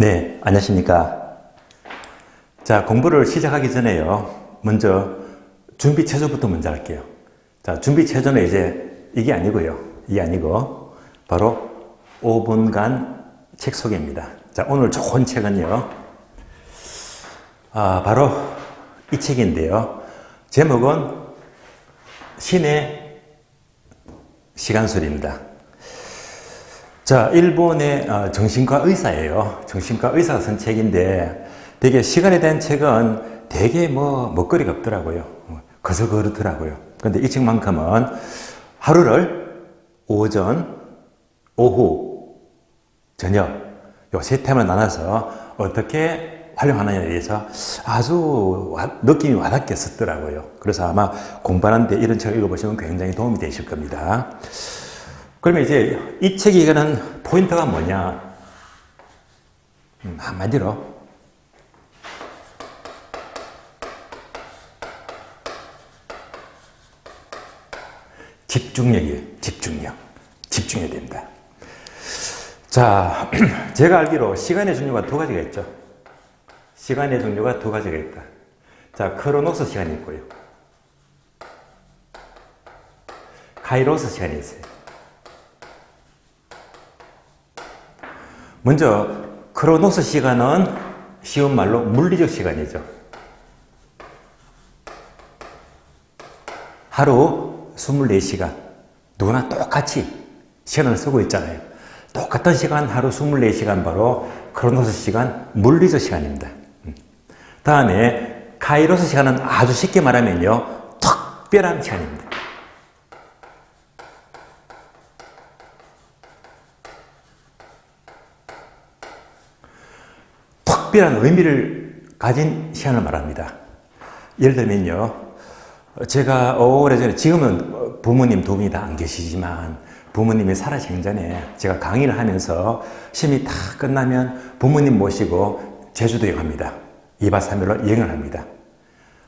네, 안녕하십니까. 자, 공부를 시작하기 전에요. 먼저 준비 체조부터 먼저 할게요. 자, 준비 체조는 이제 이게 아니고요. 이게 아니고 바로 5분간 책 소개입니다. 자, 오늘 좋은 책은요. 바로 이 책인데요. 제목은 신의 시간술입니다. 자, 일본의 정신과 의사예요. 정신과 의사가 쓴 책인데 되게 시간에 대한 책은 되게 먹거리가 없더라고요. 그저 그렇더라고요. 근데 이 책만큼은 하루를 오전, 오후, 저녁 요 세 타임을 나눠서 어떻게 활용하느냐에 대해서 아주 느낌이 와닿게 썼더라고요. 그래서 아마 공부하는데 이런 책을 읽어보시면 굉장히 도움이 되실 겁니다. 그러면 이제 이 책이 이거는 포인트가 뭐냐? 한마디로 집중력이에요. 집중해야 됩니다. 자, 제가 알기로 시간의 종류가 두 가지가 있죠. 시간의 종류가 두 가지가 있다. 자, 크로노스 시간이 있고요. 카이로스 시간이 있어요. 먼저 크로노스 시간은 쉬운 말로 물리적 시간이죠. 하루 24시간 누구나 똑같이 시간을 쓰고 있잖아요. 똑같은 시간 하루 24시간 바로 크로노스 시간 물리적 시간입니다. 다음에 카이로스 시간은 아주 쉽게 말하면요. 특별한 시간입니다. 특별한 의미를 가진 시간을 말합니다. 예를 들면요. 제가 오래전에, 지금은 부모님 두 분이 다 안 계시지만 부모님이 살아계신 전에 제가 강의를 하면서 시험이 다 끝나면 부모님 모시고 제주도에 갑니다. 2박 3일로 여행을 합니다.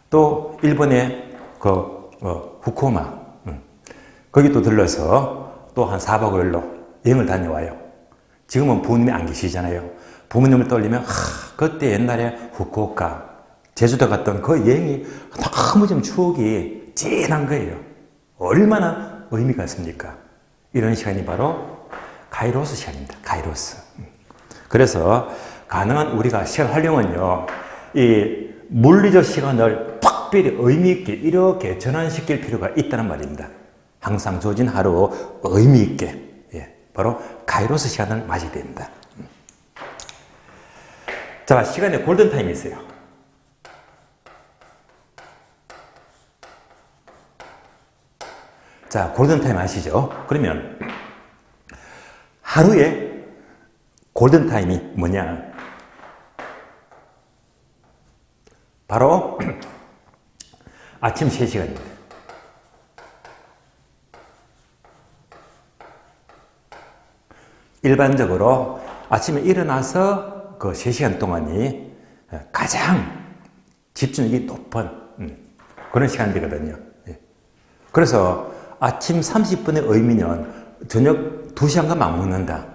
또 일본의 후쿠오마 거기 또 들러서 또 한 4박 5일로 여행을 다녀와요. 지금은 부모님이 안 계시잖아요. 부모님을 떠올리면 그때 옛날에 후쿠오카 제주도 갔던 그 여행이 너무 좀 추억이 진한 거예요. 얼마나 의미가 있습니까? 이런 시간이 바로 카이로스 시간입니다. 카이로스. 그래서 가능한 우리가 시간 활용은요, 이 물리적 시간을 특별히 의미 있게 이렇게 전환시킬 필요가 있다는 말입니다. 항상 주어진 하루 의미 있게, 바로 카이로스 시간을 맞이해야 됩니다. 자, 시간에 골든타임이 있어요. 자, 골든타임 아시죠? 그러면 하루에 골든타임이 뭐냐? 바로 아침 3시간입니다. 일반적으로 아침에 일어나서 그 3시간 동안이 가장 집중력이 높은 그런 시간대거든요. 그래서 아침 30분의 의미는 저녁 2시간간 맞먹는다.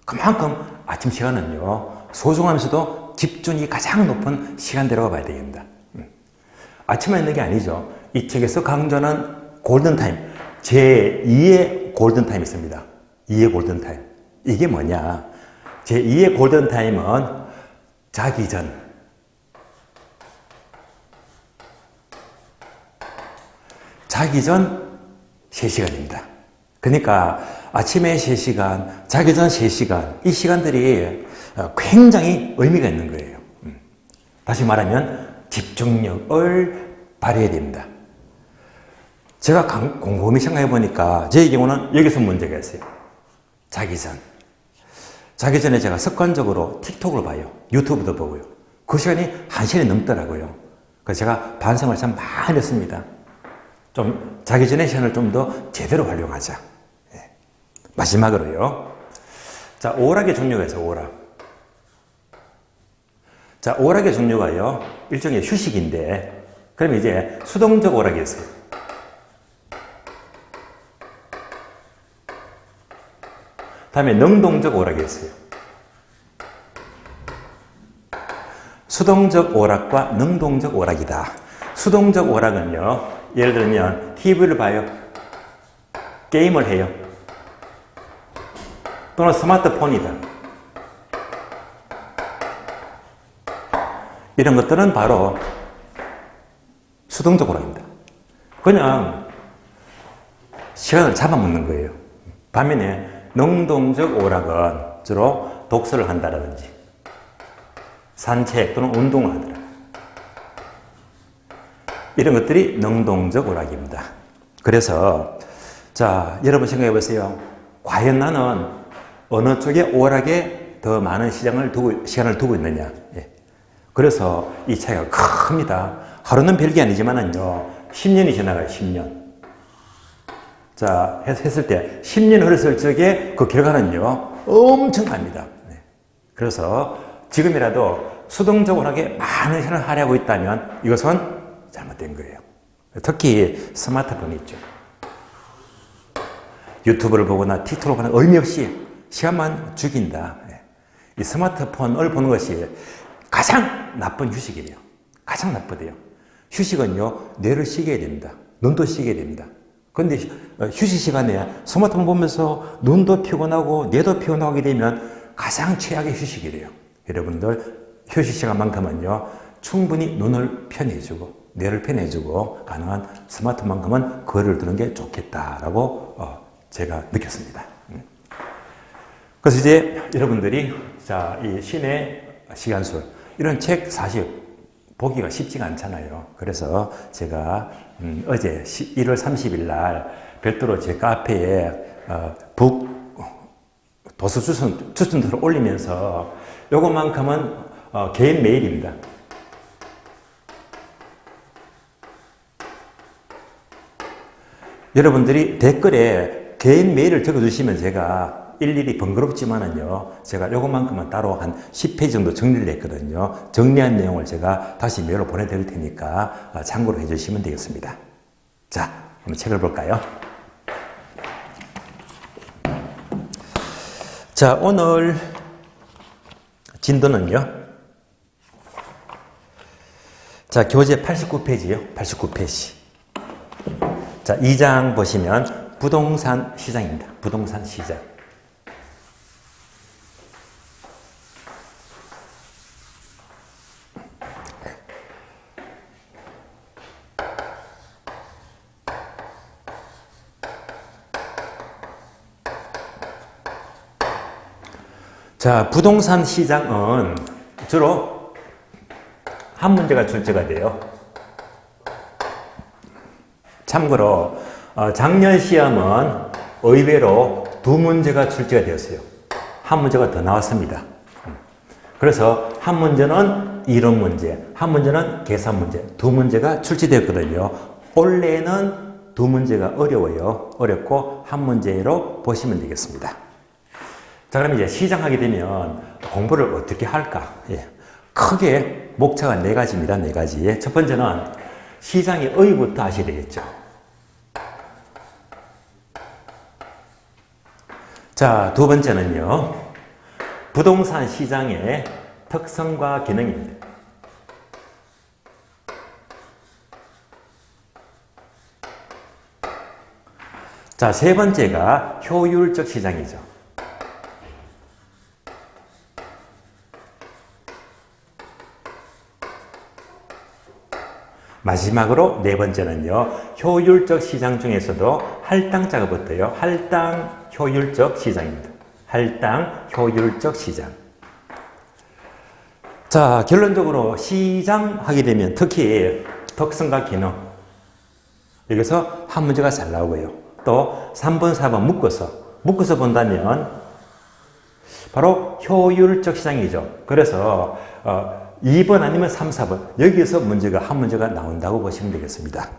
그만큼 아침 시간은요, 소중하면서도 집중이 가장 높은 시간대라고 봐야 되겠습니다. 아침에 있는 게 아니죠. 이 책에서 강조하는 골든타임, 제2의 골든타임이 있습니다. 2의 골든타임. 이게 뭐냐? 제2의 골든타임은 자기 전, 자기 전 3시간입니다. 그러니까 아침에 3시간, 자기 전 3시간, 이 시간들이 굉장히 의미가 있는 거예요. 다시 말하면 집중력을 발휘해야 됩니다. 제가 곰곰이 생각해 보니까 제 경우는 여기서 문제가 있어요. 자기 전. 자기 전에 제가 습관적으로 틱톡을 봐요. 유튜브도 보고요. 그 시간이 1시간이 넘더라고요. 그래서 제가 반성을 참 많이 했습니다. 좀 자기 전에 시간을 좀 더 제대로 활용하자. 마지막으로요. 자, 오락의 종류가 있어요. 오락. 자, 오락의 종류가요. 일종의 휴식인데, 그럼 이제 수동적 오락이 있어요. 다음에 능동적 오락이 있어요. 수동적 오락과 능동적 오락이다. 수동적 오락은요, 예를 들면 TV를 봐요. 게임을 해요. 또는 스마트폰이다. 이런 것들은 바로 수동적 오락입니다. 그냥 시간을 잡아먹는 거예요. 반면에 능동적 오락은 주로 독서를 한다든지 산책 또는 운동을 하더라. 이런 것들이 능동적 오락입니다. 그래서 자, 여러분 생각해 보세요. 과연 나는 어느 쪽에 오락에 더 많은 시간을 두고 있느냐. 예. 그래서 이 차이가 큽니다. 하루는 별게 아니지만은요, 10년이 지나가요, 10년. 자, 했을 때, 10년 흘렀을 적에 그 결과는요, 엄청납니다. 네. 그래서 지금이라도 수동적으로 하게 많은 시간을 할애하고 있다면 이것은 잘못된 거예요. 특히 스마트폰이 있죠. 유튜브를 보거나 틱톡을 보거나 의미 없이 시간만 죽인다. 네. 이 스마트폰을 보는 것이 가장 나쁜 휴식이에요. 가장 나쁘대요. 휴식은요, 뇌를 쉬게 해야 됩니다. 눈도 쉬게 해야 됩니다. 그런데 휴식 시간에 스마트폰 보면서 눈도 피곤하고 뇌도 피곤하게 되면 가장 최악의 휴식이래요. 여러분들 휴식 시간만큼은요, 충분히 눈을 편해주고 뇌를 편해주고 가능한 스마트폰만큼은 거리를 두는 게 좋겠다라고 제가 느꼈습니다. 그래서 이제 여러분들이 자, 이 신의 시간술 이런 책 사실 보기가 쉽지가 않잖아요. 그래서 제가 어제 1월 30일 날 별도로 제 카페에 북 도서 추천들을 올리면서 요것만큼은 개인 메일입니다. 여러분들이 댓글에 개인 메일을 적어주시면 제가 일일이 번거롭지만은요, 제가 요것만큼은 따로 한 10페이지 정도 정리를 했거든요. 정리한 내용을 제가 다시 메일로 보내드릴 테니까 참고로 해주시면 되겠습니다. 자, 한번 책을 볼까요? 자, 오늘 진도는요, 자, 교재 89페이지요. 89페이지. 자, 2장 보시면 부동산 시장입니다. 부동산 시장. 자, 부동산 시장은 주로 한 문제가 출제가 돼요. 참고로 작년 시험은 의외로 두 문제가 출제가 되었어요. 한 문제가 더 나왔습니다. 그래서 한 문제는 이론 문제, 한 문제는 계산 문제, 두 문제가 출제되었거든요. 원래는 두 문제가 어렵고 한 문제로 보시면 되겠습니다. 자, 그럼 이제 시작하게 되면 공부를 어떻게 할까? 예. 크게 목차가 네 가지입니다. 네 가지. 첫 번째는 시장의 의의부터 아셔야 되겠죠. 자, 두 번째는요, 부동산 시장의 특성과 기능입니다. 자, 세 번째가 효율적 시장이죠. 마지막으로 네 번째는요, 효율적 시장 중에서도 할당자가 붙어요. 할당 효율적 시장입니다. 할당 효율적 시장. 자, 결론적으로 시장 하게 되면 특히 특성과 기능. 여기서 한 문제가 잘 나오고요. 또 3번, 4번 묶어서 본다면 바로 효율적 시장이죠. 그래서 2번 아니면 3, 4번 여기에서 한 문제가 나온다고 보시면 되겠습니다.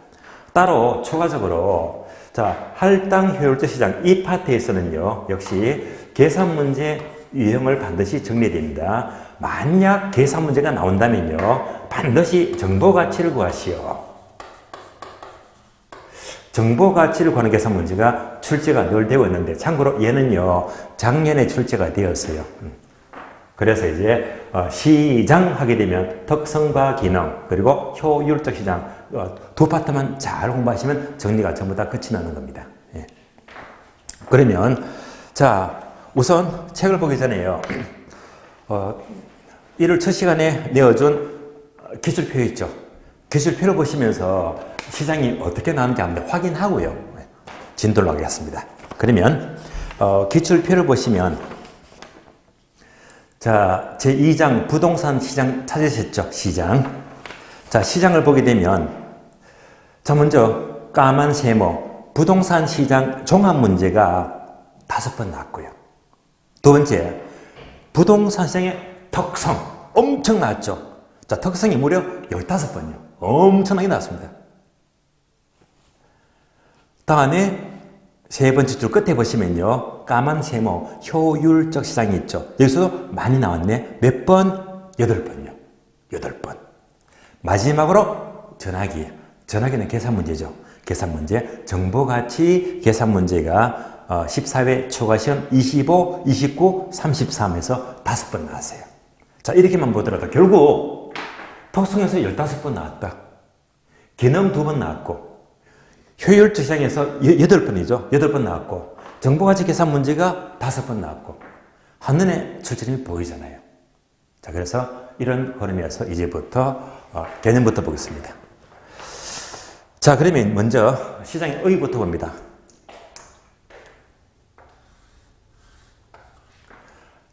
따로 추가적으로 자, 할당 효율적 시장 이 파트에서는요, 역시 계산 문제 유형을 반드시 정리해야 됩니다. 만약 계산 문제가 나온다면요, 반드시 정보 가치를 구하시오. 정보 가치를 구하는 계산 문제가 출제가 늘 되고 있는데, 참고로 얘는요, 작년에 출제가 되었어요. 그래서 이제 시장 하게 되면 특성과 기능 그리고 효율적 시장 두 파트만 잘 공부하시면 정리가 전부 다 끝이 나는 겁니다. 예. 그러면 자 우선 책을 보기 전에요. 1월 첫 시간에 내어준 기출표 있죠. 기출표를 보시면서 시장이 어떻게 나오는지 한번 확인하고요. 진도를 하겠습니다. 그러면 기출표를 보시면 자 제2장 부동산 시장 찾으셨죠? 시장. 자 시장을 보게 되면 자 먼저 까만 세모 부동산 시장 종합 문제가 5번 나왔고요. 두 번째 부동산 시장의 특성 엄청 나왔죠. 자 특성이 무려 15번이요. 엄청나게 나왔습니다. 다음에 세 번째 줄 끝에 보시면요. 까만 세모 효율적 시장이 있죠. 여기서도 많이 나왔네. 몇 번? 8번이요. 8번. 마지막으로 전화기. 전화기는 계산 문제죠. 계산 문제. 정보가치 계산 문제가 14회 초과시험 25, 29, 33에서 5번 나왔어요. 자 이렇게만 보더라도 결국 특성에서 15번 나왔다. 기능 2번 나왔고 효율적 시장에서 8번이죠. 8번 나왔고 정보가치 계산 문제가 5번 나왔고 한눈에 출제점이 보이잖아요. 자 그래서 이런 흐름에서 이제부터 개념부터 보겠습니다. 자 그러면 먼저 시장의 의의부터 봅니다.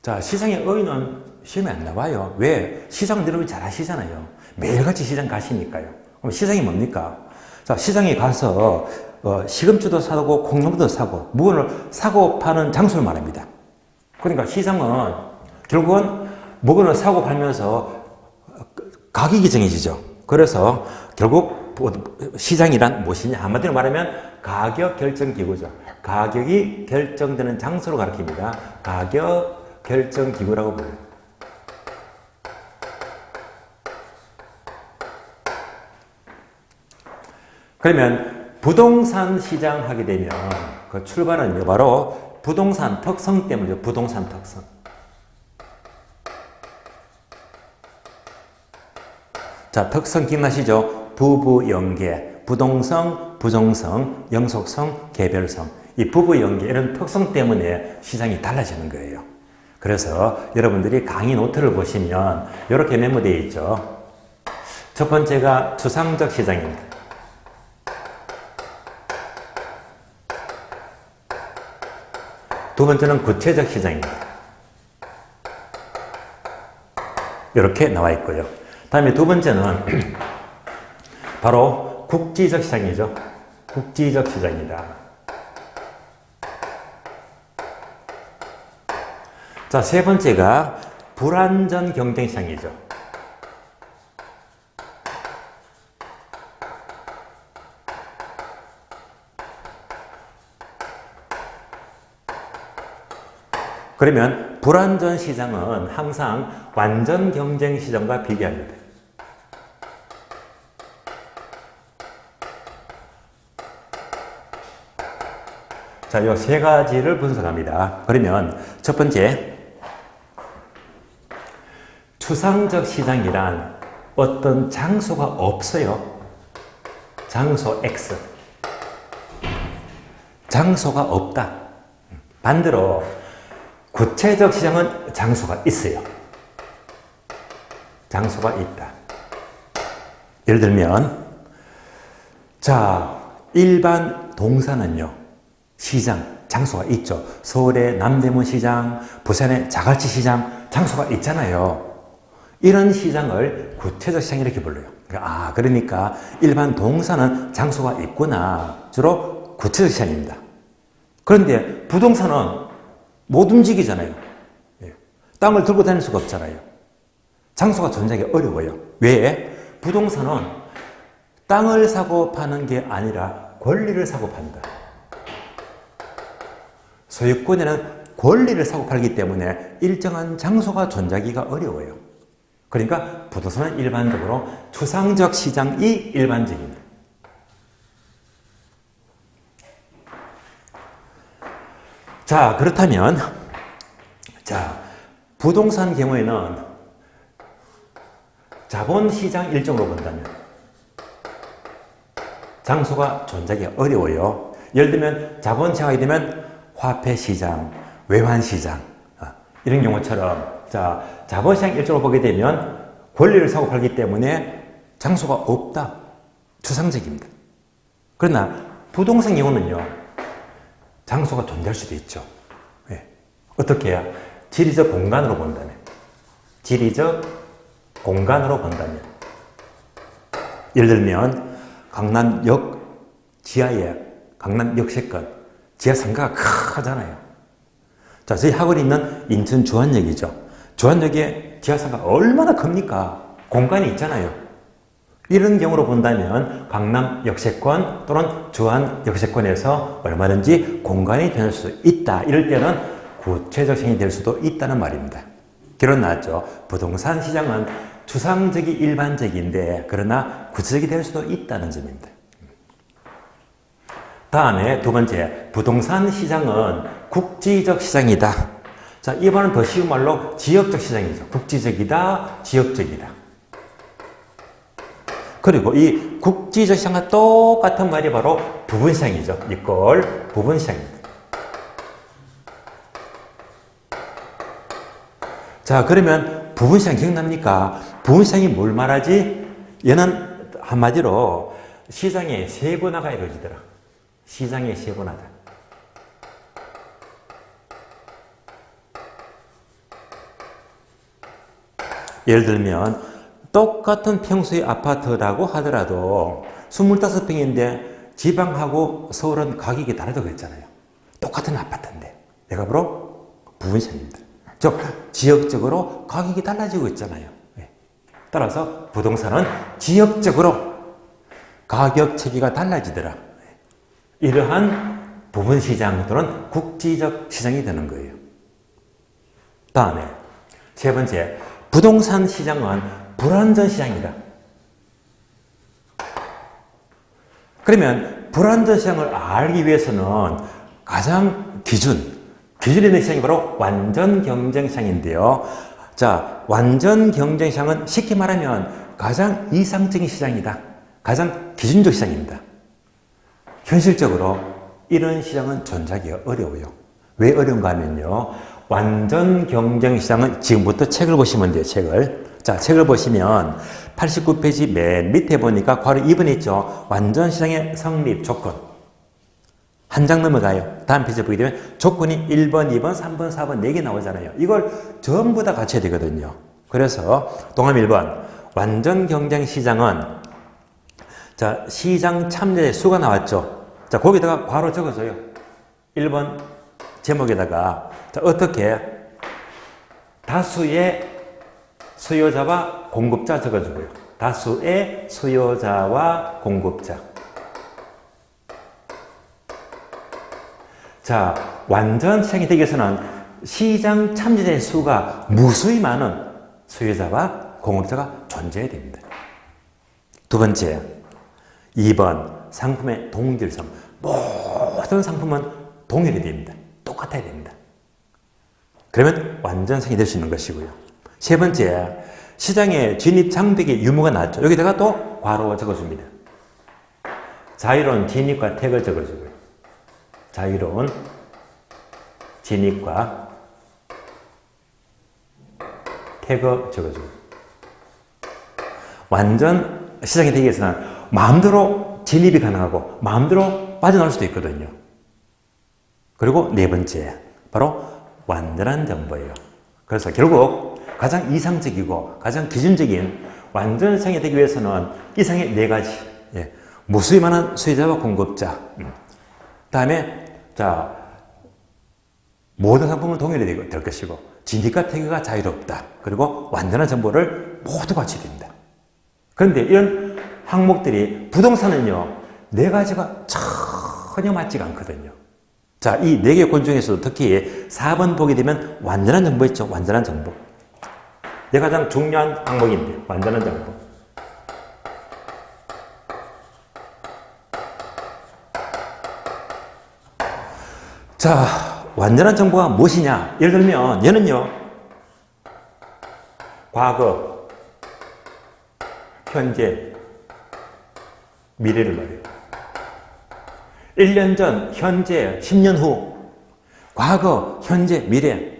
자 시장의 의의는 시험에 안 나와요. 왜? 시장 여러분이 잘 아시잖아요. 매일같이 시장 가시니까요. 그럼 시장이 뭡니까? 자, 시장에 가서 시금치도 사고 콩나물도 사고 물건을 사고 파는 장소를 말합니다. 그러니까 시장은 결국은 물건을 사고 팔면서 가격이 정해지죠. 그래서 결국 시장이란 무엇이냐? 한마디로 말하면 가격 결정 기구죠. 가격이 결정되는 장소로 가리킵니다. 가격 결정 기구라고 불러요. 그러면 부동산 시장 하게 되면 그 출발은 바로 부동산 특성 때문이죠. 부동산 특성. 자, 특성 기억나시죠? 부부 연계, 부동성, 부정성, 영속성, 개별성. 이 부부 연계 이런 특성 때문에 시장이 달라지는 거예요. 그래서 여러분들이 강의 노트를 보시면 이렇게 메모되어 있죠. 첫 번째가 추상적 시장입니다. 두 번째는 구체적 시장입니다. 이렇게 나와 있고요. 다음에 두 번째는 바로 국지적 시장이죠. 국지적 시장이다. 자, 세 번째가 불완전 경쟁 시장이죠. 그러면 불완전 시장은 항상 완전 경쟁 시장과 비교합니다. 자, 이 세 가지를 분석합니다. 그러면 첫 번째, 추상적 시장이란 어떤 장소가 없어요. 장소 X. 장소가 없다. 반대로 구체적 시장은 장소가 있어요. 장소가 있다. 예를 들면, 자, 일반 동사는요, 시장, 장소가 있죠. 서울의 남대문 시장, 부산의 자갈치 시장, 장소가 있잖아요. 이런 시장을 구체적 시장 이렇게 불러요. 그러니까 일반 동사는 장소가 있구나. 주로 구체적 시장입니다. 그런데 부동산은 못 움직이잖아요. 땅을 들고 다닐 수가 없잖아요. 장소가 존재하기 어려워요. 왜? 부동산은 땅을 사고 파는 게 아니라 권리를 사고 판다. 소유권에는 권리를 사고 팔기 때문에 일정한 장소가 존재하기가 어려워요. 그러니까 부동산은 일반적으로 추상적 시장이 일반적입니다. 자, 그렇다면, 자, 부동산 경우에는 자본시장 일정으로 본다면 장소가 존재하기 어려워요. 예를 들면 자본시장이 되면 화폐시장, 외환시장 이런 경우처럼 자본시장 일정으로 보게 되면 권리를 사고 팔기 때문에 장소가 없다. 추상적입니다. 그러나 부동산 경우는요. 장소가 존재할 수도 있죠. 네. 어떻게 해야? 지리적 공간으로 본다면. 지리적 공간으로 본다면. 예를 들면 강남역 지하에 강남역세권 지하 상가가 크잖아요. 자, 저희 학원이 있는 인천 주안역이죠. 주안역에 지하 상가가 얼마나 큽니까? 공간이 있잖아요. 이런 경우로 본다면 강남 역세권 또는 주안 역세권에서 얼마든지 공간이 될 수 있다. 이럴 때는 구체적 시장이 될 수도 있다는 말입니다. 결론 나왔죠. 부동산 시장은 추상적이 일반적인데 그러나 구체적이 될 수도 있다는 점입니다. 다음에 두 번째, 부동산 시장은 국지적 시장이다. 자, 이번은 더 쉬운 말로 지역적 시장이죠. 국지적이다, 지역적이다. 그리고 이 국지적 시장과 똑같은 말이 바로 부분시장이죠. 이걸 부분시장입니다. 자, 그러면 부분시장 기억납니까? 부분시장이 뭘 말하지? 얘는 한마디로 시장의 세분화가 이루어지더라. 시장의 세분화다. 예를 들면 똑같은 평수의 아파트라고 하더라도 25평인데 지방하고 서울은 가격이 다르다고 했잖아요. 똑같은 아파트인데 내가 바로 부분시장입니다. 즉 지역적으로 가격이 달라지고 있잖아요. 따라서 부동산은 지역적으로 가격 체계가 달라지더라. 이러한 부분시장 또는 국지적 시장이 되는 거예요. 다음에 세 번째, 부동산 시장은 불완전 시장이다. 그러면 불완전 시장을 알기 위해서는 가장 기준이 있는 시장이 바로 완전 경쟁 시장인데요. 자, 완전 경쟁 시장은 쉽게 말하면 가장 이상적인 시장이다. 가장 기준적 시장입니다. 현실적으로 이런 시장은 존재하기 어려워요. 왜 어려운가 하면요. 완전 경쟁 시장은 지금부터 책을 보시면 돼요. 자, 책을 보시면 89페이지 맨 밑에 보니까 괄호 2번에 있죠. 완전 시장의 성립 조건. 한 장 넘어가요. 다음 페이지 보게 되면 조건이 1번, 2번, 3번, 4번 4개 나오잖아요. 이걸 전부 다 갖춰야 되거든요. 그래서 동함 1번. 완전 경쟁 시장은 자, 시장 참여자의 수가 나왔죠. 자, 거기다가 괄호 적어줘요. 1번 제목에다가 자, 어떻게 다수의 수요자와 공급자 적어주고요. 다수의 수요자와 공급자. 자, 완전 시장이 되기 위해서는 시장 참여자의 수가 무수히 많은 수요자와 공급자가 존재해야 됩니다. 두 번째, 2번 상품의 동질성. 모든 상품은 동일해야 됩니다. 똑같아야 됩니다. 그러면 완전성이 될 수 있는 것이고요. 세 번째, 시장의 진입 장벽의 유무가 나왔죠. 여기다가 또 괄호 적어줍니다. 자유로운 진입과 택을 적어주고요. 자유로운 진입과 택을 적어주고 완전 시장이 되기 위해서는 마음대로 진입이 가능하고 마음대로 빠져나올 수도 있거든요. 그리고 네 번째, 바로 완전한 정보예요. 그래서 결국 가장 이상적이고 가장 기준적인 완전 시장이 되기 위해서는 이상의 네 가지. 무수히 많은 수요자와 공급자. 다음에 자, 모든 상품은 동일하게 될 것이고 진입과 퇴거가 자유롭다. 그리고 완전한 정보를 모두 갖춰야 됩니다. 그런데 이런 항목들이 부동산은요, 네 가지가 전혀 맞지가 않거든요. 자, 이 네 개 요건 중에서도 특히 4번 보게 되면 완전한 정보 있죠. 완전한 정보. 이게 가장 중요한 항목인데 완전한 정보. 자, 완전한 정보가 무엇이냐? 예를 들면 얘는요, 과거, 현재, 미래를 말해요. 1년 전, 현재, 10년 후, 과거, 현재, 미래.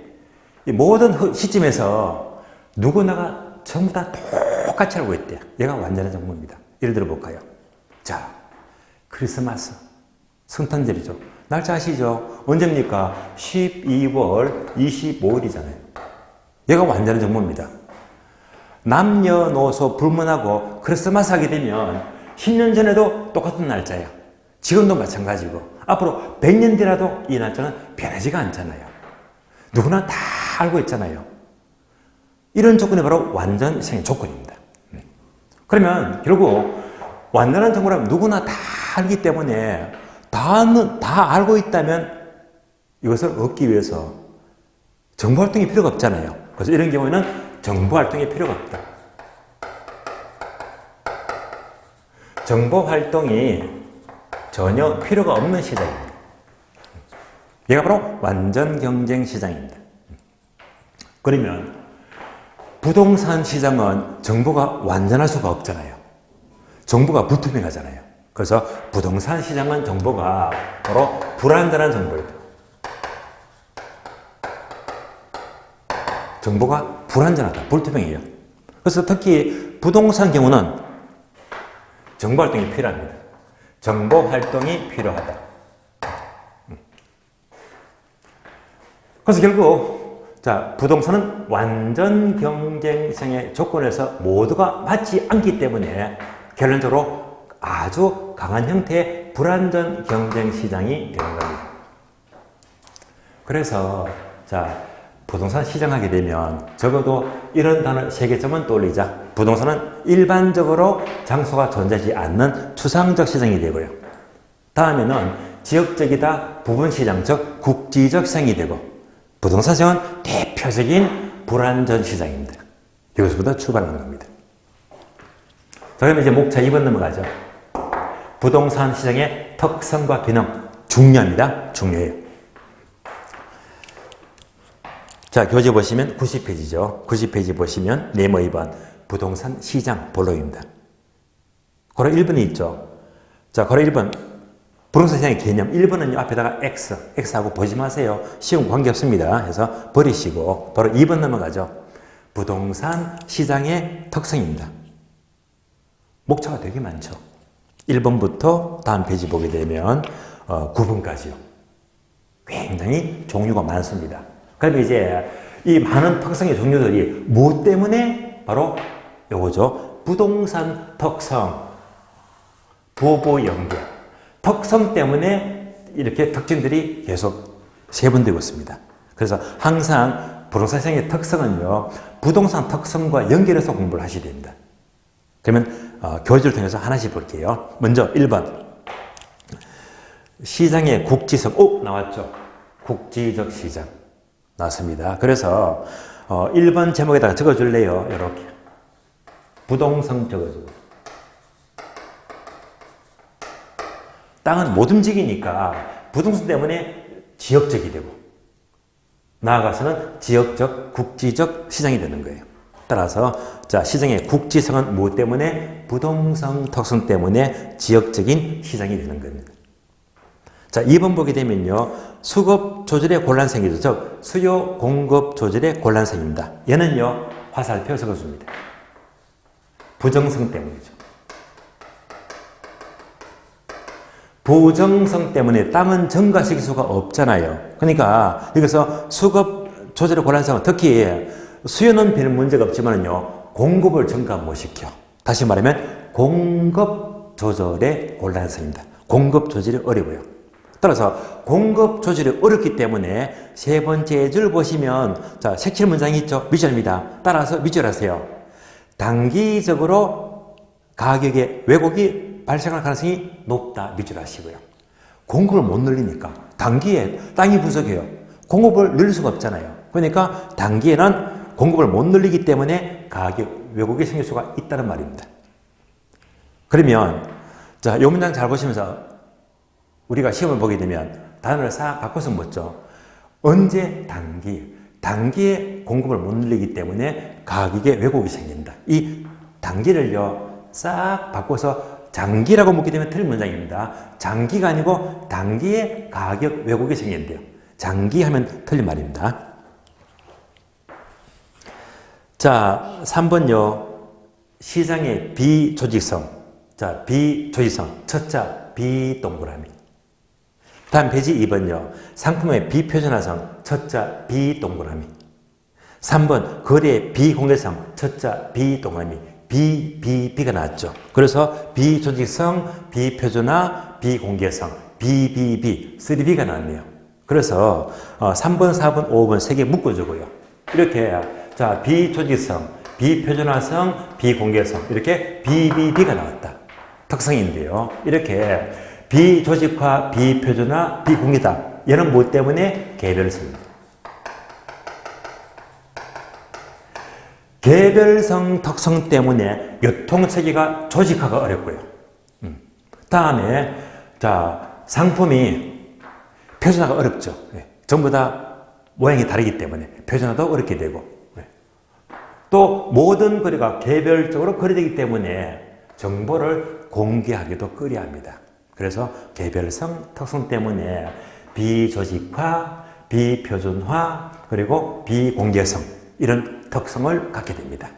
이 모든 시점에서 누구나가 전부 다 똑같이 알고 있대요. 얘가 완전한 정보입니다. 예를 들어 볼까요? 자, 크리스마스, 성탄절이죠. 날짜 아시죠? 언제입니까? 12월 25일이잖아요. 얘가 완전한 정보입니다. 남녀노소 불문하고 크리스마스 하게 되면 10년 전에도 똑같은 날짜예요. 지금도 마찬가지고 앞으로 100년 뒤라도 이 날짜는 변하지가 않잖아요. 누구나 다 알고 있잖아요. 이런 조건이 바로 완전성의 조건입니다. 그러면 결국 완전한 정보라면 누구나 다 알기 때문에 다 알고 있다면 이것을 얻기 위해서 정보활동이 필요가 없잖아요. 그래서 이런 경우에는 정보활동이 필요가 없다. 정보활동이 전혀 필요가 없는 시장입니다. 얘가 바로 완전 경쟁 시장입니다. 그러면 부동산 시장은 정보가 완전할 수가 없잖아요. 정보가 불투명하잖아요. 그래서 부동산 시장은 정보가 바로 불완전한 정보입니다. 정보가 불완전하다, 불투명해요. 그래서 특히 부동산 경우는 정보 활동이 필요합니다. 정보 활동이 필요하다. 그래서 결국 부동산은 완전 경쟁성의 조건에서 모두가 맞지 않기 때문에 결론적으로 아주 강한 형태의 불완전 경쟁 시장이 되는 겁니다. 그래서 부동산 시장하게 되면 적어도 이런 단어 3개점은 떠올리자. 부동산은 일반적으로 장소가 존재하지 않는 추상적 시장이 되고요. 다음에는 지역적이다 부분 시장, 즉 국지적 시장이 되고, 부동산 시장은 대표적인 불완전 시장입니다. 여기서부터 출발하는 겁니다. 자, 그러면 이제 목차 2번 넘어가죠. 부동산 시장의 특성과 기능. 중요합니다. 중요해요. 자, 교재 보시면 90페이지죠. 90페이지 보시면 네모 2번 부동산 시장 본론입니다. 고려 1번이 있죠. 자, 고려 1번 부동산 시장의 개념. 1번은 앞에다가 X하고 보지 마세요. 시험 관계없습니다. 해서 버리시고 바로 2번 넘어가죠. 부동산 시장의 특성입니다. 목차가 되게 많죠. 1번부터 다음 페이지 보게 되면 9번까지요. 굉장히 종류가 많습니다. 그러면 이제 이 많은 특성의 종류들이 무엇 때문에 바로 요거죠. 부동산 특성, 부부 연계. 특성 때문에 이렇게 특징들이 계속 세분되고 있습니다. 그래서 항상 부동산 시장의 특성은요, 부동산 특성과 연결해서 공부를 하셔야 됩니다. 그러면 교재를 통해서 하나씩 볼게요. 먼저 1번 시장의 국지성. 나왔죠. 국지적 시장 나왔습니다. 그래서 1번 제목에다가 적어줄래요? 이렇게 부동성 적어주고, 땅은 못 움직이니까 부동산 때문에 지역적이 되고, 나아가서는 지역적, 국지적 시장이 되는 거예요. 따라서 시장의 국지성은 무엇 때문에? 부동산 특성 때문에 지역적인 시장이 되는 겁니다. 2번 보게 되면요, 수급 조절의 곤란성이죠. 즉 수요 공급 조절의 곤란성입니다. 얘는요, 화살표 적어줍니다. 부정성 때문이죠. 부정성 때문에 땅은 증가시킬 수가 없잖아요. 그러니까 여기서 수급 조절의 곤란성은 특히 수요는 별 문제가 없지만요, 공급을 증가 못 시켜. 다시 말하면 공급 조절의 곤란성입니다. 공급 조절이 어려워요. 따라서 공급 조절이 어렵기 때문에 세 번째 줄 보시면 색칠 문장이 있죠. 미절입니다. 따라서 미절하세요. 단기적으로 가격의 왜곡이 발생할 가능성이 높다. 미절하시고요. 공급을 못 늘리니까 단기에 땅이 부족해요. 공급을 늘릴 수가 없잖아요. 그러니까 단기에는 공급을 못 늘리기 때문에 가격 왜곡이 생길 수가 있다는 말입니다. 그러면 이 문장 잘 보시면서 우리가 시험을 보게 되면 단어를 싹 바꿔서 묻죠. 언제 단기에 공급을 못 늘리기 때문에 가격의 왜곡이 생긴다. 이 단기를요, 싹 바꿔서 장기라고 묻게 되면 틀린 문장입니다. 장기가 아니고 단기의 가격 왜곡이 생긴대요. 장기 하면 틀린 말입니다. 자, 3번요. 시장의 비조직성. 자, 비조직성. 첫자, 비동그라미. 다음 페이지 2번요. 상품의 비표준화성. 첫자, 비동그라미. 3번, 거래의 비공개성. 첫자, 비동그라미. 비가 나왔죠. 그래서 비조직성, 비표준화, 비공개성, 3B가 나왔네요. 그래서 3번, 4번, 5번 3개 묶어주고요. 이렇게 자, 비조직성, 비표준화성, 비공개성 이렇게 BBB가 나왔다. 특성인데요. 이렇게 비조직화, 비표준화, 비공개다. 얘는 뭐 때문에? 개별성입니다. 개별성 특성 때문에 유통체계가 조직화가 어렵고요. 다음에 자, 상품이 표준화가 어렵죠. 전부 다 모양이 다르기 때문에 표준화도 어렵게 되고, 또 모든 거래가 개별적으로 거래되기 때문에 정보를 공개하기도 꺼려합니다. 그래서 개별성 특성 때문에 비조직화, 비표준화, 그리고 비공개성 이런 특성을 갖게 됩니다.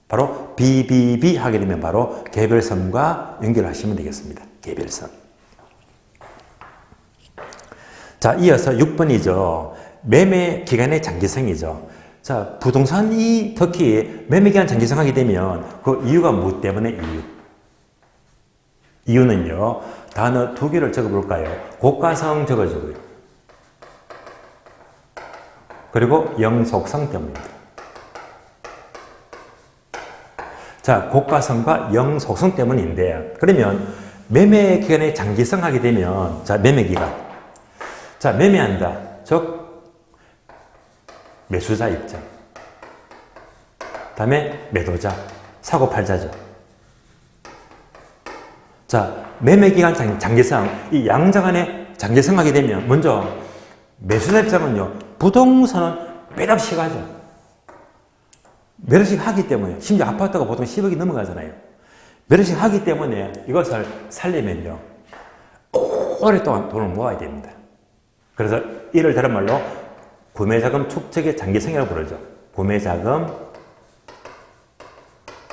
바로 BBB 하게 되면 바로 개별성과 연결하시면 되겠습니다. 개별성. 자, 이어서 6번이죠. 매매 기간의 장기성이죠. 자, 부동산이 특히 매매 기간 장기성하게 되면 그 이유가 무엇 때문에 이유는요. 단어 2개를 적어볼까요? 고가성 적어주고요. 그리고 영속성 때문입니다. 자, 고가성과 영속성 때문인데, 그러면 매매 기간에 장기성하게 되면, 자, 매매 기간. 자, 매매한다. 즉, 매수자 입장. 다음에 매도자, 사고 팔자죠. 자, 매매 기간 장기성, 이 양자간에 장기성하게 되면, 먼저, 매수자 입장은요, 부동산은 매력식 하죠. 매력식 하기 때문에, 심지어 아파트가 보통 10억이 넘어가잖아요. 매력식 하기 때문에 이것을 살려면요, 오랫동안 돈을 모아야 됩니다. 그래서 이를 다른 말로 구매자금 축적의 장기성이라고 부르죠. 구매자금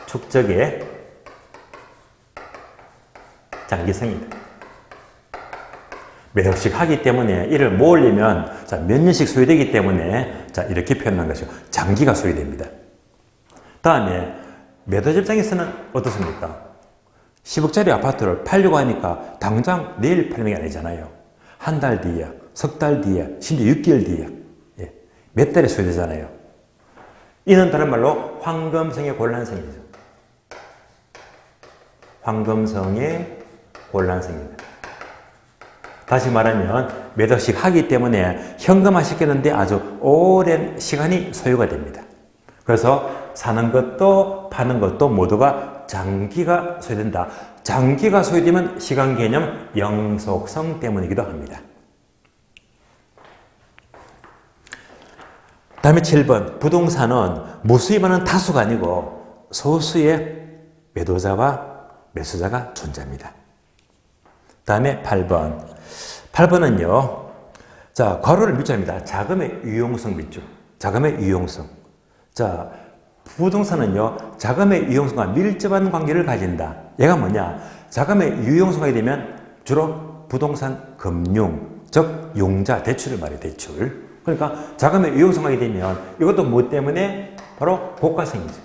축적의 장기성입니다. 매력식 하기 때문에 이를 모으려면 자, 몇 년씩 소요되기 때문에 자, 이렇게 표현한 것이고 장기가 소요됩니다. 다음에 매도자 입장에서는 어떻습니까? 10억짜리 아파트를 팔려고 하니까 당장 내일 팔는 게 아니잖아요. 한 달 뒤에, 석 달 뒤에, 심지어 6개월 뒤에 몇 달에 소요되잖아요. 이는 다른 말로 황금성의 곤란성이죠. 황금성의 곤란성입니다. 다시 말하면 매도식 하기 때문에 현금화 시키는데 아주 오랜 시간이 소요가 됩니다. 그래서 사는 것도 파는 것도 모두가 장기가 소요된다. 장기가 소요되면 시간 개념 영속성 때문이기도 합니다. 다음에 7번 부동산은 무수히 많은 다수가 아니고 소수의 매도자와 매수자가 존재합니다. 다음에 8번은요. 자, 괄호를 밑줄입니다. 자금의 유용성 밑줄. 자금의 유용성. 자, 부동산은요. 자금의 유용성과 밀접한 관계를 가진다. 얘가 뭐냐? 자금의 유용성이 되면 주로 부동산 금융, 즉 용자, 대출을 말해요. 대출. 그러니까 자금의 유용성이 되면 이것도 뭐 때문에? 바로 고가성이죠.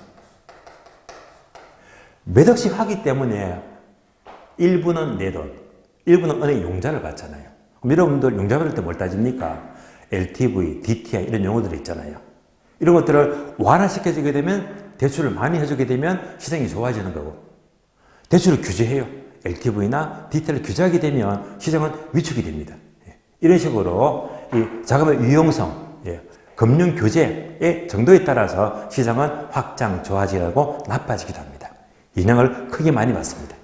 매덕식 하기 때문에 일부는 내 돈, 일부는 은행 용자를 받잖아요. 그럼 여러분들 용자 받을 때 뭘 따집니까? LTV, DTI 이런 용어들이 있잖아요. 이런 것들을 완화시켜주게 되면 대출을 많이 해주게 되면 시장이 좋아지는 거고 대출을 규제해요. LTV나 DTI를 규제하게 되면 시장은 위축이 됩니다. 이런 식으로 이 자금의 유용성, 금융 규제의 정도에 따라서 시장은 확장 좋아지고 나빠지기도 합니다. 영향을 크게 많이 받습니다.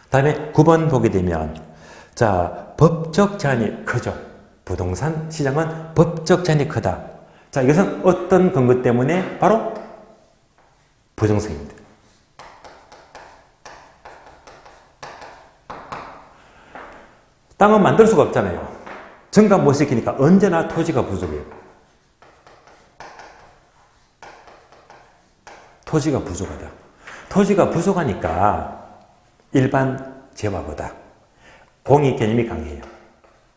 다음에 9번 보게 되면 자 법적 제한이 크죠. 부동산 시장은 법적 제한이 크다. 자, 이것은 어떤 근거 때문에? 바로 부정성입니다. 땅은 만들 수가 없잖아요. 증감 못 시키니까 언제나 토지가 부족해요. 토지가 부족하다. 토지가 부족하니까 일반 재화보다 공익 개념이 강해요.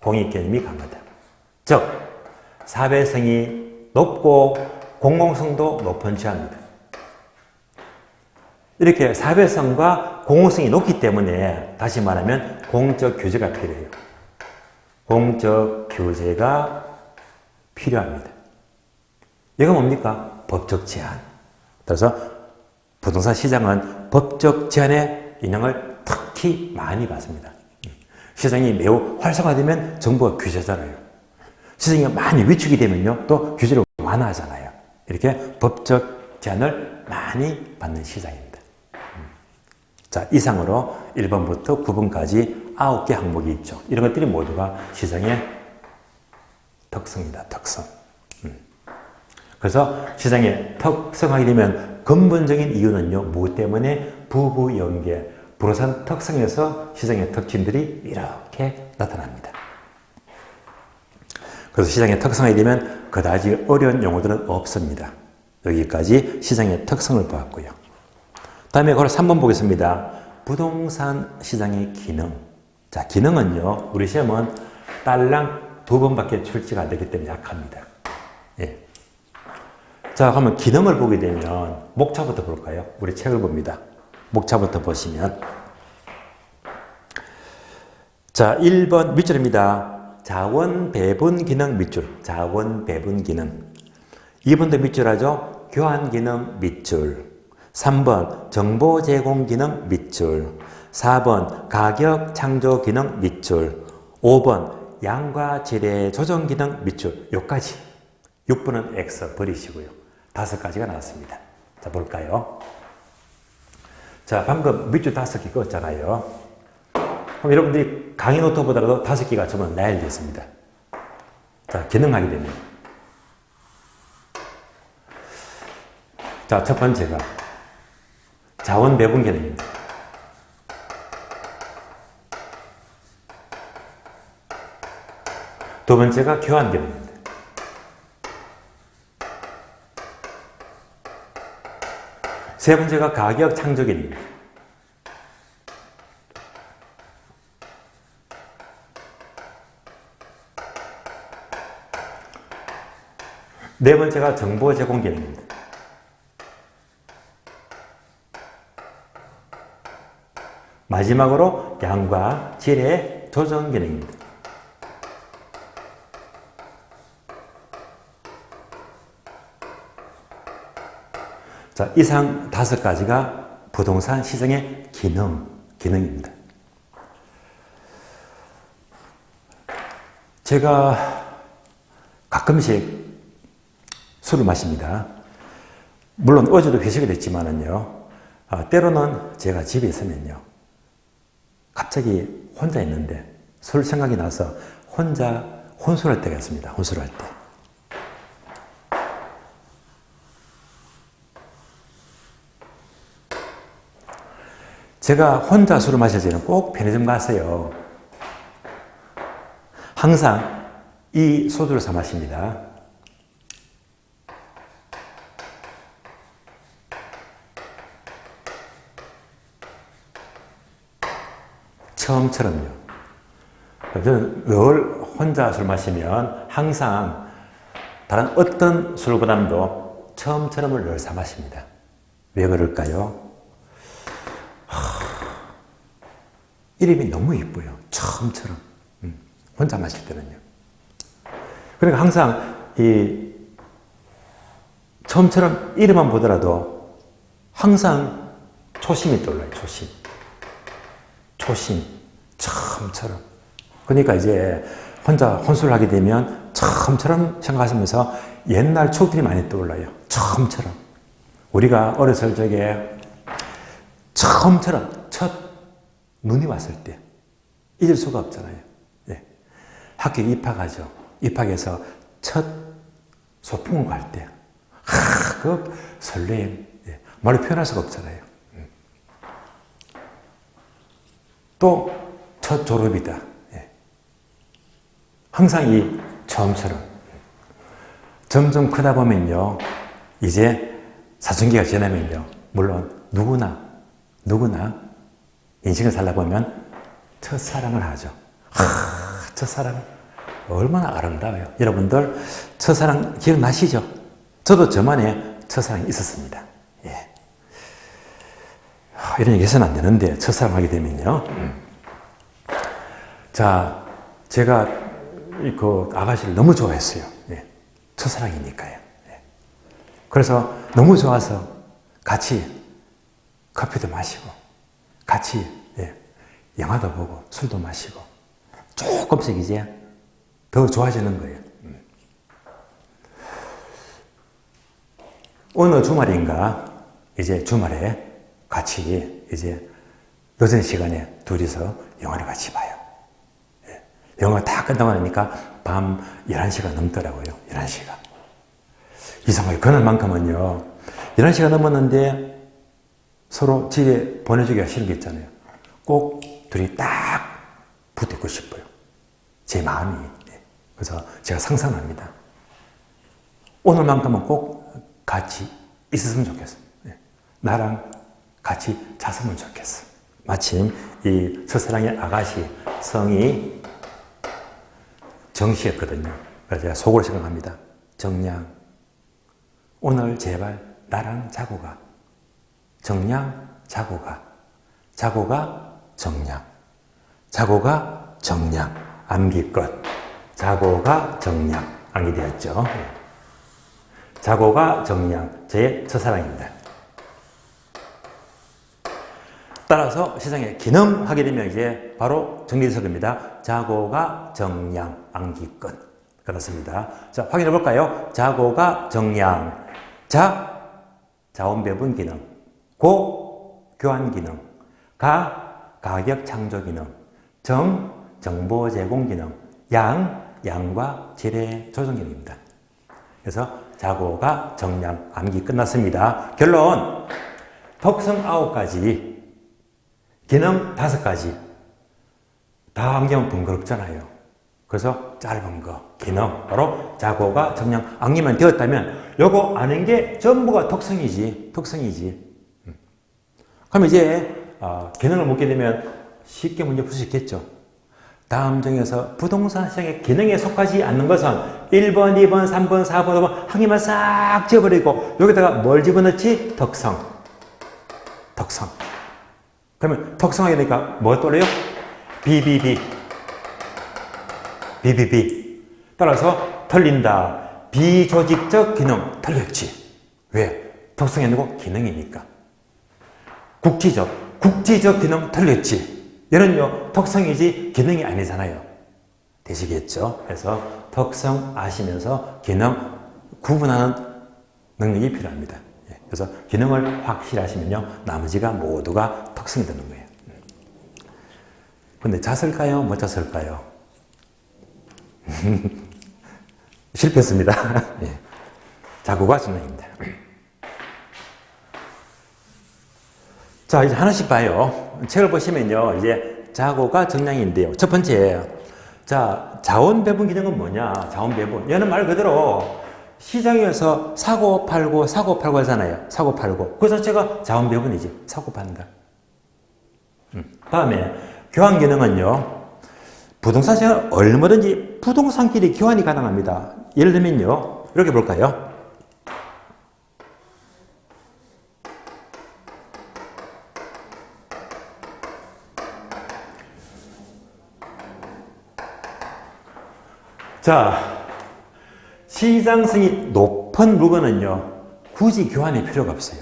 공익 개념이 강하다. 즉, 사회성이 높고 공공성도 높은 제한입니다. 이렇게 사회성과 공공성이 높기 때문에 다시 말하면 공적 규제가 필요해요. 공적 규제가 필요합니다. 이거 뭡니까? 법적 제한. 그래서 부동산 시장은 법적 제한의 영향을 특히 많이 받습니다. 시장이 매우 활성화되면 정부가 규제잖아요. 시장이 많이 위축이 되면요, 또 규제를 완화하잖아요. 이렇게 법적 제한을 많이 받는 시장입니다. 자, 이상으로 1번부터 9번까지 9개 항목이 있죠. 이런 것들이 모두가 시장의 특성이다, 특성. 그래서 시장의 특성하게 되면 근본적인 이유는요, 무엇 때문에? 부부 연계, 부동산 특성에서 시장의 특징들이 이렇게 나타납니다. 그래서 시장의 특성하게 되면 그다지 어려운 용어들은 없습니다. 여기까지 시장의 특성을 보았고요. 다음에 그걸 3번 보겠습니다. 부동산 시장의 기능. 자, 기능은요, 우리 시험은 딸랑 2번밖에 출제가 안 되기 때문에 약합니다. 예. 자, 그러면 기능을 보게 되면 목차부터 볼까요? 우리 책을 봅니다. 목차부터 보시면, 자, 1번 밑줄입니다. 자원 배분 기능 밑줄. 자원 배분 기능. 2번도 밑줄하죠? 교환 기능 밑줄. 3번 정보 제공 기능 밑줄. 4번 가격 창조 기능 밑줄. 5번 양과 질의 조정 기능 밑줄. 여기까지. 6번은 X 버리시고요. 5가지가 나왔습니다. 자, 볼까요? 자, 방금 밑줄 5개 그었잖아요. 그럼 여러분들이 강의 노트보다도 5개가 저는 나열되어 있습니다. 자, 기능하게 되면. 자, 첫 번째가 자원 배분 기능입니다. 두 번째가 교환 기능입니다. 세 번째가 가격 창조 기능입니다. 네 번째가 정보 제공 기능입니다. 마지막으로 양과 질의 조정 기능입니다. 자, 이상 5가지가 부동산 시장의 기능입니다. 제가 가끔씩 술을 마십니다. 물론 어제도 회식을 했지만은요, 때로는 제가 집에 있으면요, 갑자기 혼자 있는데 술 생각이 나서 혼자 혼술할 때가 있습니다. 혼술할 때. 제가 혼자 술을 마실 때는 꼭 편의점 가세요. 항상 이 소주를 사 마십니다. 처음처럼요. 저는 늘 혼자 술 마시면 항상 다른 어떤 술보다도 처음처럼을 늘 사 마십니다. 왜 그럴까요? 이름이 너무 이뻐요. 처음처럼. 혼자 마실 때는요. 그러니까 항상 이 처음처럼 이름만 보더라도 항상 초심이 떠올라요. 초심. 처음처럼. 그러니까 이제 혼자 혼술을 하게 되면 처음처럼 생각하시면서 옛날 추억들이 많이 떠올라요. 처음처럼. 우리가 어렸을 적에 처음처럼 첫 눈이 왔을 때 잊을 수가 없잖아요. 예. 학교에 입학하죠. 입학해서 첫 소풍을 갈 때, 그 설레임, 말로 표현할 수가 없잖아요. 또 첫 졸업이다. 항상 이 처음처럼. 점점 크다 보면요, 이제 사춘기가 지나면요, 물론 누구나 인생을 살다 보면 첫사랑을 하죠. 첫사랑 얼마나 아름다워요. 여러분들 첫사랑 기억나시죠? 저도 저만의 첫사랑이 있었습니다. 이런 얘기 해서는 안 되는데 첫사랑 하게 되면요. 자, 제가 그 아가씨를 너무 좋아했어요. 첫사랑이니까요. 그래서 너무 좋아서 같이 커피도 마시고 같이 영화도 보고 술도 마시고 조금씩 이제 더 좋아지는 거예요. 어느 주말인가 이제 주말에 같이 이제 늦은 시간에 둘이서 영화를 같이 봐요. 영화 다 끝나고 나니까 밤 11시가 넘더라고요. 11시가. 이상하게 그날만큼은요. 11시가 넘었는데 서로 집에 보내주기가 싫은 게 있잖아요. 꼭 둘이 딱 붙어 있고 싶어요. 제 마음이. 그래서 제가 상상합니다. 오늘만큼은 꼭 같이 있었으면 좋겠어. 나랑 같이 잤으면 좋겠어. 마침 이 첫사랑의 아가씨 성이 정씨였거든요. 그래서 제가 속으로 생각합니다. 정량, 오늘 제발 나랑 자고 가. 정량, 자고 가. 자고 가, 정량. 자고 가, 정량. 암기 끝. 자고 가, 정량. 암기 되었죠. 자고 가, 정량. 제 첫사랑입니다. 따라서 세상에 기능하게 되면 이제 바로 정리해서 겁니다. 자고가 정량, 암기 끝. 그렇습니다. 자, 확인해 볼까요? 자고가 정량. 자, 자원 배분 기능. 고, 교환 기능. 가, 가격 창조 기능. 정, 정보 제공 기능. 양, 양과 질의 조정 기능입니다. 그래서 자고가 정량, 암기 끝났습니다. 결론, 독성 9가지. 기능 5가지. 다 암기하면 번거롭잖아요. 그래서 짧은 거, 기능, 바로 자고가 정량, 암기만 되었다면 요거 아는 게 전부가 독성이지. 그럼 이제 기능을 묻게 되면 쉽게 문제 풀 수 있겠죠. 다음 중에서 부동산 시장의 기능에 속하지 않는 것은 1번, 2번, 3번, 4번, 5번 한 개만 싹 지워버리고 여기다가 뭘 집어넣지? 독성. 그러면 독성하게 되니까 뭐가 떠올라요? BBB. 따라서 틀린다. 비조직적 기능 틀렸지. 왜? 독성이 아니고 기능이니까. 국지적 기능 틀렸지. 얘는요 독성이지 기능이 아니잖아요. 되시겠죠? 그래서 독성 아시면서 기능 구분하는 능력이 필요합니다. 그래서 기능을 확실하시면요 나머지가 모두가 독성이 되는 거예요. 근데 잤을까요? 못 잤을까요? 실패했습니다. 자고가 정량입니다. 자, 이제 하나씩 봐요. 책을 보시면요, 이제 자고가 정량인데요. 첫 번째, 자, 자원 배분 기능은 뭐냐? 자원 배분. 얘는 말 그대로 시장에서 사고 팔고 하잖아요. 사고 팔고. 그 자체가 자원 배분이지. 사고 판다. 다음에 교환 기능은요. 부동산 시장은 얼마든지 부동산끼리 교환이 가능합니다. 예를 들면요. 이렇게 볼까요? 자, 시장성이 높은 물건은요, 굳이 교환이 필요가 없어요.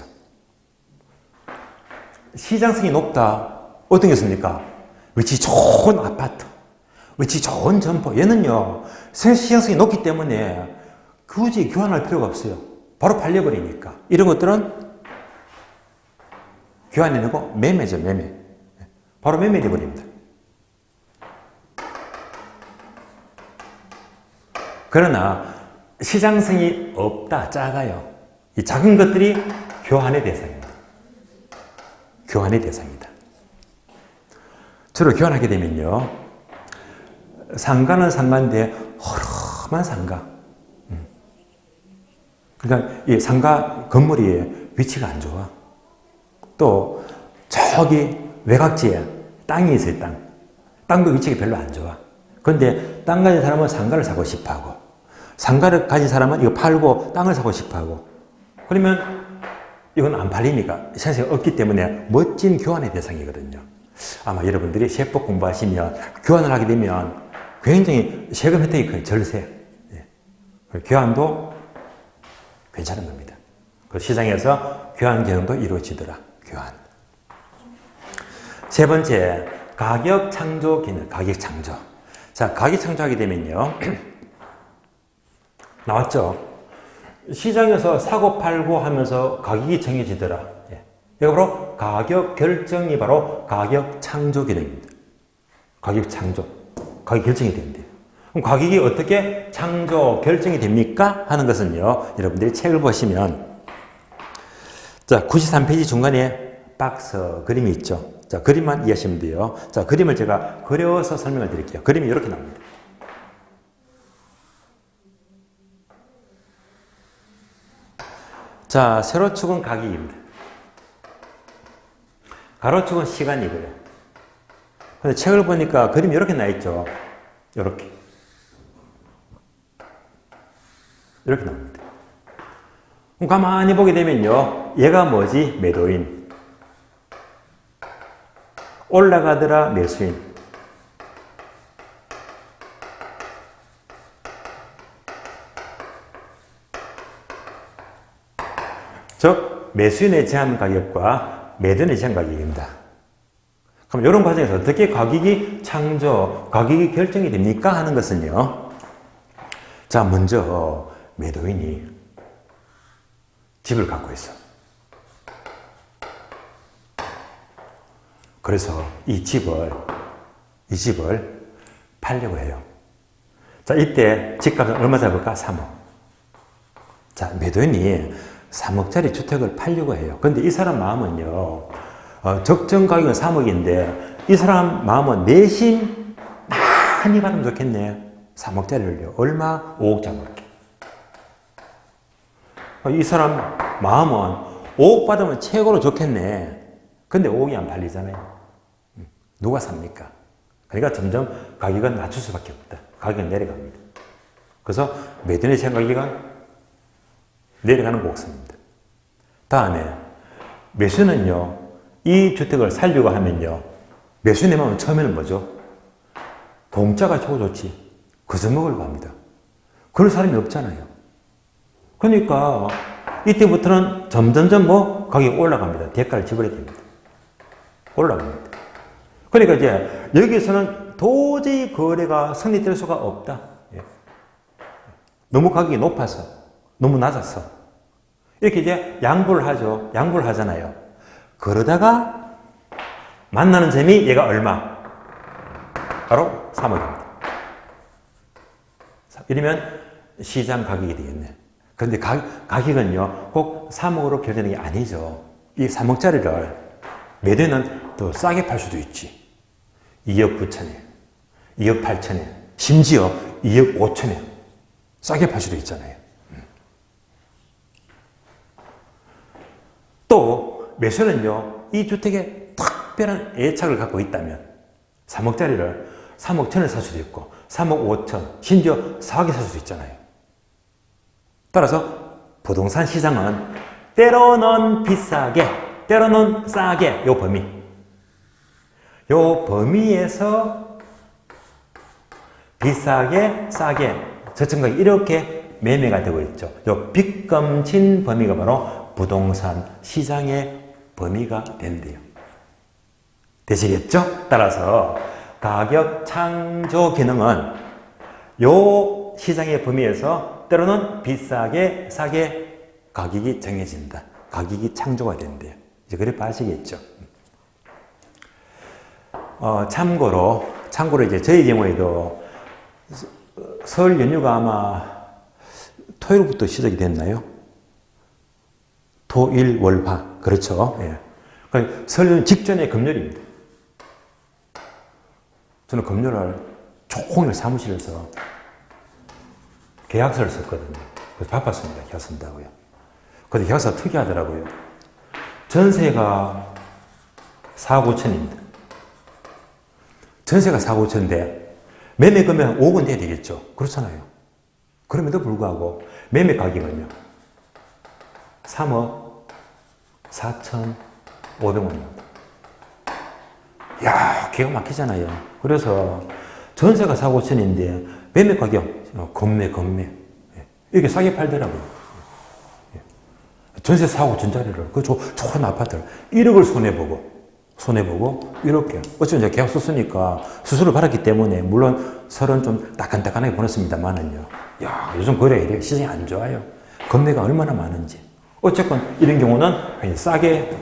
시장성이 높다. 어떤 게 있습니까? 위치 좋은 아파트, 위치 좋은 점포. 얘는요, 시장성이 높기 때문에 굳이 교환할 필요가 없어요. 바로 팔려버리니까. 이런 것들은 교환이 아니고 매매죠, 매매. 바로 매매돼 버립니다. 그러나 시장성이 없다, 작아요. 이 작은 것들이 교환의 대상입니다. 교환의 대상이다. 주로 교환하게 되면요, 상가는 상가인데 허름한 상가. 그러니까 이 상가 건물이 위치가 안 좋아. 또 저기 외곽지에 땅이 있어요, 땅. 땅도 위치가 별로 안 좋아. 그런데 땅 가진 사람은 상가를 사고 싶어 하고, 상가를 가진 사람은 이거 팔고 땅을 사고 싶어 하고, 그러면 이건 안 팔리니까 시장성이 없기 때문에 멋진 교환의 대상이거든요. 아마 여러분들이 세법 공부하시면 교환을 하게 되면 굉장히 세금 혜택이 커요. 절세. 예. 교환도 괜찮은 겁니다. 그 시장에서 교환 경영도 이루어지더라. 교환. 세 번째, 가격 창조 기능. 가격 창조. 자, 가격 창조하게 되면요, 나왔죠. 시장에서 사고 팔고 하면서 가격이 정해지더라. 예. 이거 바로 가격 결정이 바로 가격 창조 기능입니다. 가격 창조. 가격 결정이 된대요. 그럼 가격이 어떻게 창조, 결정이 됩니까? 하는 것은요, 여러분들이 책을 보시면, 자, 93페이지 중간에 박스 그림이 있죠. 자, 그림만 이해하시면 돼요. 자, 그림을 제가 그려서 설명을 드릴게요. 그림이 이렇게 나옵니다. 자, 세로축은 가격입니다. 가로축은 시간이고요. 근데 책을 보니까 그림이 이렇게 나 있죠. 이렇게. 이렇게 나옵니다. 그럼 가만히 보게 되면요, 얘가 뭐지? 매도인. 올라가더라, 매수인. 즉, 매수인의 제한 가격과 매도인의 제한 가격입니다. 그럼 이런 과정에서 어떻게 가격이 창조, 가격이 결정이 됩니까? 하는 것은요, 자, 먼저 매도인이 집을 갖고 있어. 그래서 이 집을 팔려고 해요. 자, 이때 집값은 얼마 잡을까? 3억. 자, 매도인이 3억짜리 주택을 팔려고 해요. 근데 이 사람 마음은요, 적정 가격은 3억인데, 이 사람 마음은 내심 많이 받으면 좋겠네. 3억짜리를요. 얼마? 5억 잡을게. 이 사람 마음은 5억 받으면 최고로 좋겠네. 근데 5억이 안 팔리잖아요. 누가 삽니까? 그러니까 점점 가격은 낮출 수밖에 없다. 가격은 내려갑니다. 그래서 매도인의 생각이가 내려가는 곡선입니다. 다음에 매수는요, 이 주택을 살려고 하면요, 매수인의 마음은 처음에는 뭐죠? 공짜가 최고 좋지. 그저 먹으려고 합니다. 그럴 사람이 없잖아요. 그러니까 이때부터는 점점점 가격이 올라갑니다. 대가를 지불해야 됩니다. 올라갑니다. 그러니까 이제 여기서는 도저히 거래가 성립될 수가 없다. 예. 너무 가격이 높아서, 너무 낮아서. 이렇게 이제 양보를 하죠. 양보를 하잖아요. 그러다가 만나는 점이 얘가 얼마? 바로 3억입니다. 이러면 시장 가격이 되겠네. 그런데 가격은요, 꼭 3억으로 결정되는 게 아니죠. 이 3억짜리를 매도인은 더 싸게 팔 수도 있지. 2억 9천에, 2억 8천에, 심지어 2억 5천에 싸게 팔 수도 있잖아요. 또 매수는요, 이 주택에 특별한 애착을 갖고 있다면 3억짜리를 3억 천에 살 수도 있고 3억 5천, 심지어 4억에 살 수도 있잖아요. 따라서 부동산 시장은 때로는 비싸게, 때로는 싸게, 요 범위에서 비싸게, 싸게, 저층가격 이렇게 매매가 되고 있죠. 요 빗검친 범위가 바로 부동산 시장의 범위가 된대요. 되시겠죠? 따라서 가격 창조 기능은 요 시장의 범위에서 때로는 비싸게, 싸게 가격이 정해진다. 가격이 창조가 된대요. 이제 그래 봐시겠죠? 참고로 이제 저희 경우에도 설 연휴가 아마 토요일부터 시작이 됐나요? 토, 일, 월, 화. 그렇죠. 예. 그러니까 설 직전에 금요일입니다. 저는 금요일날 종일 사무실에서 계약서를 썼거든요. 그래서 바빴습니다. 계약 쓴다고요. 근데 계약서가 특이하더라고요. 전세가 4억 5천입니다. 전세가 4억 5천인데 매매 금액은 5억은 돼야 되겠죠. 그렇잖아요. 그럼에도 불구하고 매매 가격은요. 3억 4,500원입니다. 이야, 기가 막히잖아요. 그래서 전세가 4억 5천인데 매매 가격 겁매. 이렇게 싸게 팔더라고요. 전세 4억 5천짜리를 그 좋은 아파트를 1억을 손해보고 이렇게 어쩌면 제가 계약 썼으니까 수수료를 받았기 때문에 물론 설은 좀 따끈따끈하게 보냈습니다만은요. 야, 요즘 거래가 이래 시장이 안 좋아요. 겁매가 얼마나 많은지. 어쨌건 이런 경우는 굉장히 싸게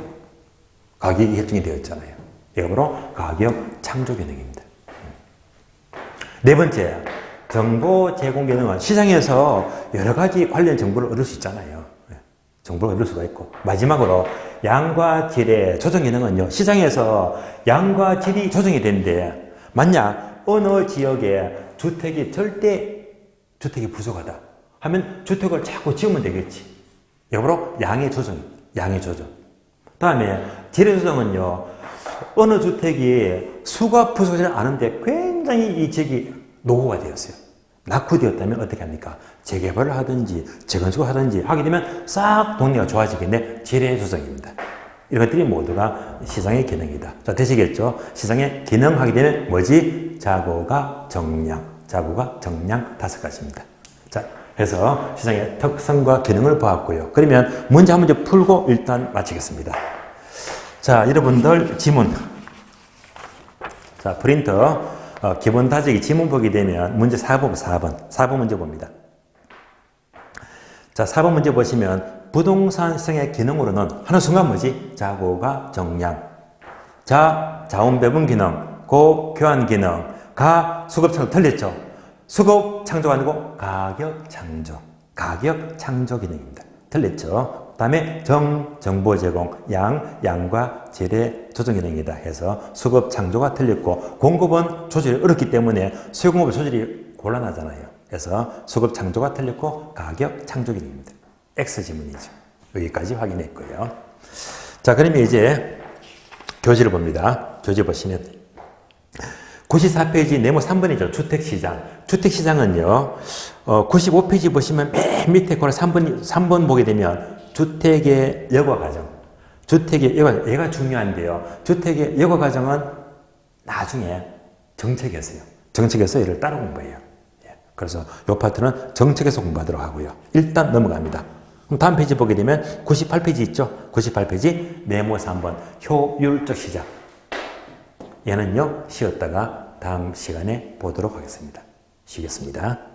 가격이 결정이 되었잖아요. 이게 바로 가격 창조 기능입니다. 네 번째, 정보 제공 기능은 시장에서 여러 가지 관련 정보를 얻을 수 있잖아요. 정보를 얻을 수가 있고. 마지막으로 양과 질의 조정 기능은요. 시장에서 양과 질이 조정이 되는데 만약 어느 지역에 주택이 부족하다 하면 주택을 자꾸 지으면 되겠지. 이게 바로 양의 조정입니다. 양의 조정. 다음에 질의 조정은요. 어느 주택이 수가 부족하지 않은데 굉장히 이 지역이 노후가 되었어요. 낙후되었다면 어떻게 합니까? 재개발을 하든지 재건축을 하든지 하게 되면 싹 동네가 좋아지겠네. 질의 조정입니다. 이런 것들이 모두가 시장의 기능이다. 자, 되시겠죠? 시장의 기능 하게 되면 뭐지? 자고가 정량. 자고가 정량 5가지입니다. 자, 그래서 시장의 특성과 기능을 보았고요. 그러면 문제 한 문제 풀고 일단 마치겠습니다. 자, 여러분들 지문. 자, 프린터. 기본 다지기 지문 보게 되면 문제 4번 문제 봅니다. 자, 4번 문제 보시면 부동산 시장의 기능으로는 하는 순간 뭐지? 자고가 정량. 자, 자원 배분 기능. 고, 교환 기능. 가, 수급 창조. 틀렸죠? 수급 창조가 아니고 가격 창조. 가격 창조 기능입니다. 틀렸죠? 그 다음에 정보 제공, 양과 질의 조정 기능이다 해서 수급 창조가 틀렸고 공급은 조절이 어렵기 때문에 수요공급 조절이 곤란하잖아요. 그래서 수급 창조가 틀렸고 가격 창조 기능입니다. X 지문이죠. 여기까지 확인했고요. 자, 그러면 이제 교지를 봅니다. 교지 보시면 94페이지 네모 3번이죠. 주택시장. 주택시장은요, 95페이지 보시면 맨 밑에 거를 3번 보게 되면 주택의 여과 과정. 주택의 여과, 얘가 중요한데요. 주택의 여과 과정은 나중에 정책에서요. 정책에서 얘를 따로 공부해요. 그래서 이 파트는 정책에서 공부하도록 하고요. 일단 넘어갑니다. 그럼 다음 페이지 보게 되면 98페이지 있죠? 98페이지 네모 3번 효율적 시작. 얘는요, 쉬었다가 다음 시간에 보도록 하겠습니다. 쉬겠습니다.